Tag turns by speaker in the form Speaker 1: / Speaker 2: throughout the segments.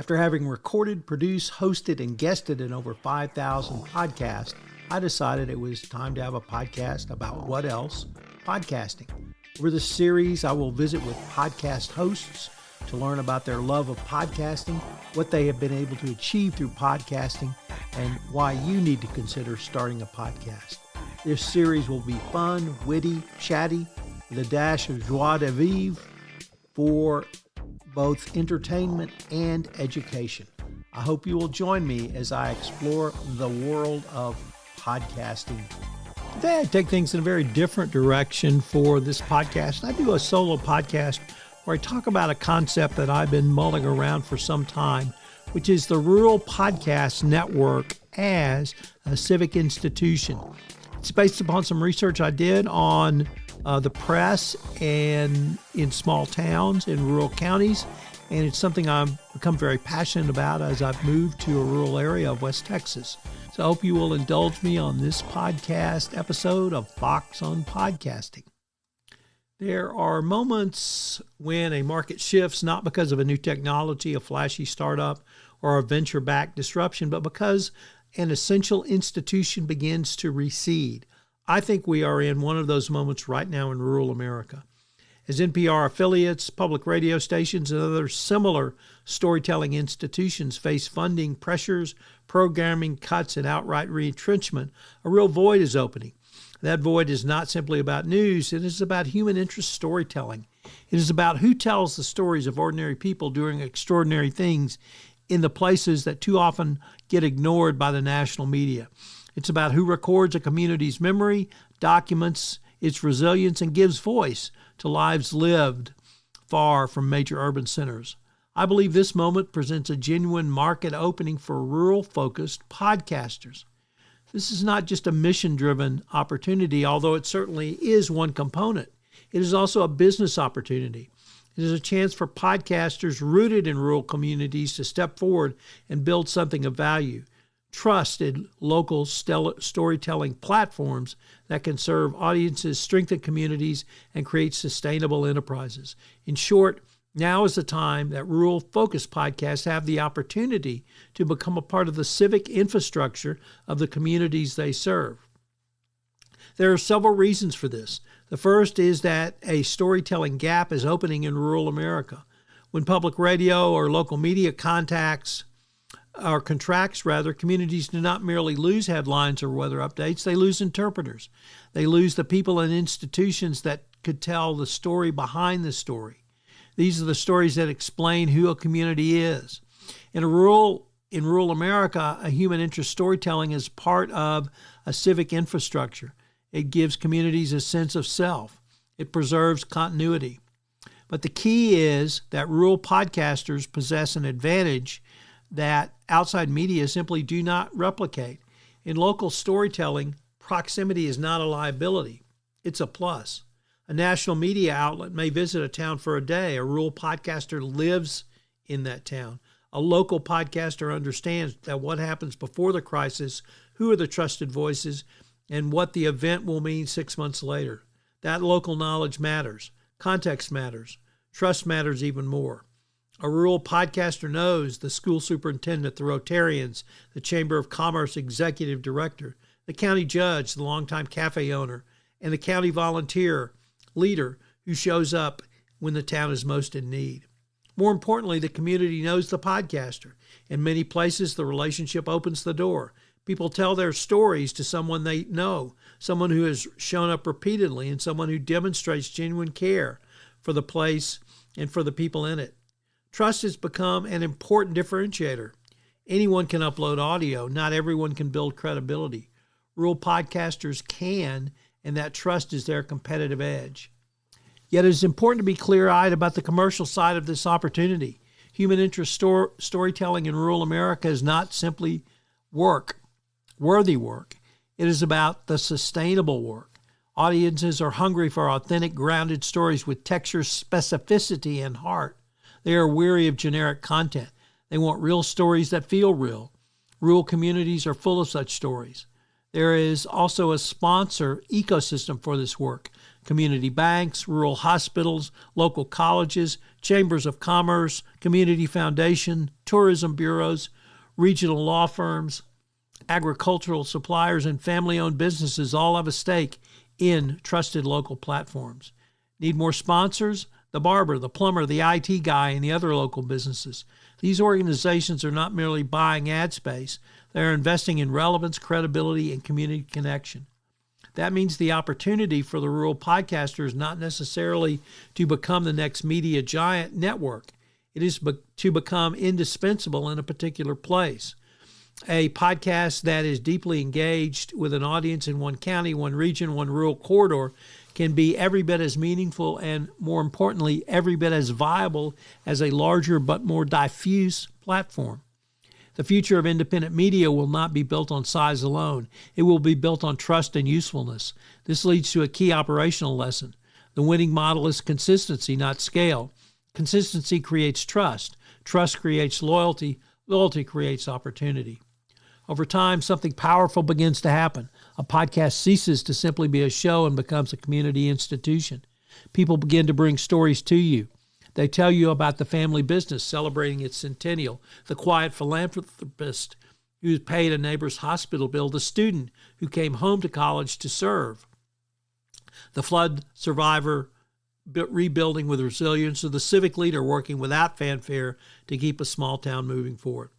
Speaker 1: After having recorded, produced, hosted, and guested in over 5,000 podcasts, I decided it was time to have a podcast about what else? Podcasting. Over this series, I will visit with podcast hosts to learn about their love of podcasting, what they have been able to achieve through podcasting, and why you need to consider starting a podcast. This series will be fun, witty, chatty, with a dash of joie de vivre for both entertainment and education. I hope you will join me as I explore the world of podcasting. Today I take things in a very different direction for this podcast. I do a solo podcast where I talk about a concept that I've been mulling around for some time, which is the Rural Podcast Network as a civic institution. It's based upon some research I did on the press and in small towns in rural counties, and it's something I've become very passionate about as I've moved to a rural area of West Texas. So I hope you will indulge me on this podcast episode of Fox on Podcasting. There are moments when a market shifts not because of a new technology, a flashy startup, or a venture-backed disruption, but because an essential institution begins to recede. I think we are in one of those moments right now in rural America. As NPR affiliates, public radio stations, and other similar storytelling institutions face funding pressures, programming cuts, and outright retrenchment, a real void is opening. That void is not simply about news, it is about human interest storytelling. It is about who tells the stories of ordinary people doing extraordinary things in the places that too often get ignored by the national media. It's about who records a community's memory, documents its resilience, and gives voice to lives lived far from major urban centers. I believe this moment presents a genuine market opening for rural-focused podcasters. This is not just a mission-driven opportunity, although it certainly is one component. It is also a business opportunity. It is a chance for podcasters rooted in rural communities to step forward and build something of value. Trusted local storytelling platforms that can serve audiences, strengthen communities, and create sustainable enterprises. In short, now is the time that rural-focused podcasts have the opportunity to become a part of the civic infrastructure of the communities they serve. There are several reasons for this. The first is that a storytelling gap is opening in rural America. When public radio or local media contracts, communities do not merely lose headlines or weather updates, they lose interpreters. They lose the people and institutions that could tell the story behind the story. These are the stories that explain who a community is. In rural America, a human interest storytelling is part of a civic infrastructure. It gives communities a sense of self. It preserves continuity. But the key is that rural podcasters possess an advantage that outside media simply do not replicate. In local storytelling, proximity is not a liability. It's a plus. A national media outlet may visit a town for a day. A rural podcaster lives in that town. A local podcaster understands that what happens before the crisis, who are the trusted voices, and what the event will mean 6 months later. That local knowledge matters. Context matters. Trust matters even more. A rural podcaster knows the school superintendent, the Rotarians, the Chamber of Commerce executive director, the county judge, the longtime cafe owner, and the county volunteer leader who shows up when the town is most in need. More importantly, the community knows the podcaster. In many places, the relationship opens the door. People tell their stories to someone they know, someone who has shown up repeatedly, and someone who demonstrates genuine care for the place and for the people in it. Trust has become an important differentiator. Anyone can upload audio. Not everyone can build credibility. Rural podcasters can, and that trust is their competitive edge. Yet it is important to be clear-eyed about the commercial side of this opportunity. Human interest storytelling in rural America is not simply worthy work. It is about the sustainable work. Audiences are hungry for authentic, grounded stories with texture, specificity, and heart. They are weary of generic content. They want real stories that feel real. Rural communities are full of such stories. There is also a sponsor ecosystem for this work. Community banks, rural hospitals, local colleges, chambers of commerce, community foundation, tourism bureaus, regional law firms, agricultural suppliers, and family-owned businesses all have a stake in trusted local platforms. Need more sponsors? The barber, the plumber, the IT guy, and the other local businesses. These organizations are not merely buying ad space. They are investing in relevance, credibility, and community connection. That means the opportunity for the rural podcaster is not necessarily to become the next media giant network. It is to become indispensable in a particular place. A podcast that is deeply engaged with an audience in one county, one region, one rural corridor can be every bit as meaningful and, more importantly, every bit as viable as a larger but more diffuse platform. The future of independent media will not be built on size alone. It will be built on trust and usefulness. This leads to a key operational lesson. The winning model is consistency, not scale. Consistency creates trust. Trust creates loyalty. Loyalty creates opportunity. Over time, something powerful begins to happen. A podcast ceases to simply be a show and becomes a community institution. People begin to bring stories to you. They tell you about the family business celebrating its centennial, the quiet philanthropist who paid a neighbor's hospital bill, the student who came home to college to serve, the flood survivor rebuilding with resilience, or the civic leader working without fanfare to keep a small town moving forward.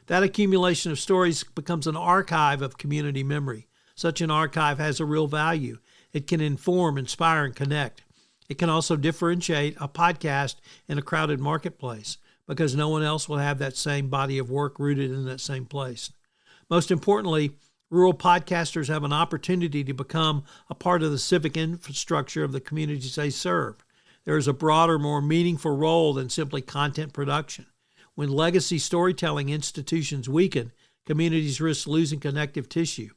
Speaker 1: That accumulation of stories becomes an archive of community memory. Such an archive has a real value. It can inform, inspire, and connect. It can also differentiate a podcast in a crowded marketplace because no one else will have that same body of work rooted in that same place. Most importantly, rural podcasters have an opportunity to become a part of the civic infrastructure of the communities they serve. There is a broader, more meaningful role than simply content production. When legacy storytelling institutions weaken, communities risk losing connective tissue.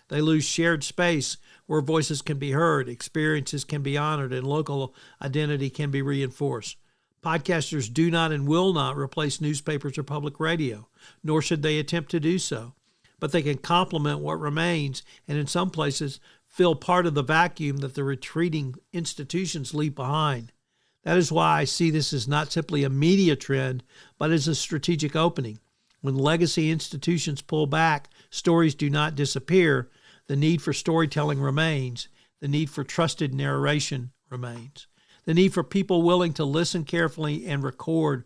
Speaker 1: They lose shared space where voices can be heard, experiences can be honored, and local identity can be reinforced. Podcasters do not and will not replace newspapers or public radio, nor should they attempt to do so. But they can complement what remains and in some places fill part of the vacuum that the retreating institutions leave behind. That is why I see this as not simply a media trend, but as a strategic opening. When legacy institutions pull back, stories do not disappear. The need for storytelling remains. The need for trusted narration remains. The need for people willing to listen carefully and record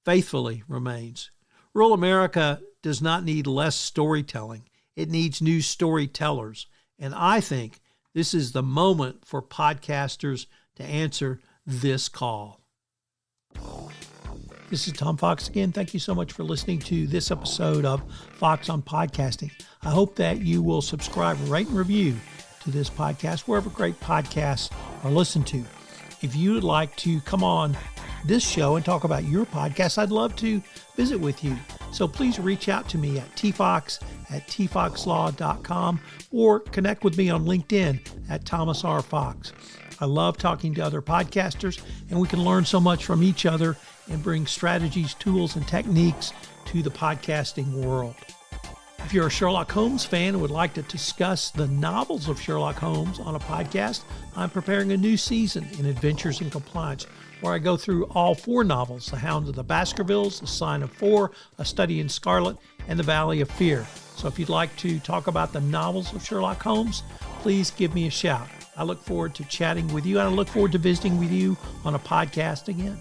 Speaker 1: faithfully remains. Rural America does not need less storytelling. It needs new storytellers. And I think this is the moment for podcasters to answer this call. This is Tom Fox again. Thank you so much for listening to this episode of Fox on Podcasting. I hope that you will subscribe, rate, and review to this podcast wherever great podcasts are listened to. If you would like to come on this show and talk about your podcast, I'd love to visit with you. So please reach out to me at tfox@tfoxlaw.com or connect with me on LinkedIn at Thomas R. Fox. I love talking to other podcasters, and we can learn so much from each other and bring strategies, tools, and techniques to the podcasting world. If you're a Sherlock Holmes fan and would like to discuss the novels of Sherlock Holmes on a podcast, I'm preparing a new season in Adventures in Compliance, where I go through all 4 novels, The Hound of the Baskervilles, The Sign of Four, A Study in Scarlet, and The Valley of Fear. So if you'd like to talk about the novels of Sherlock Holmes, please give me a shout. I look forward to chatting with you, and I look forward to visiting with you on a podcast again.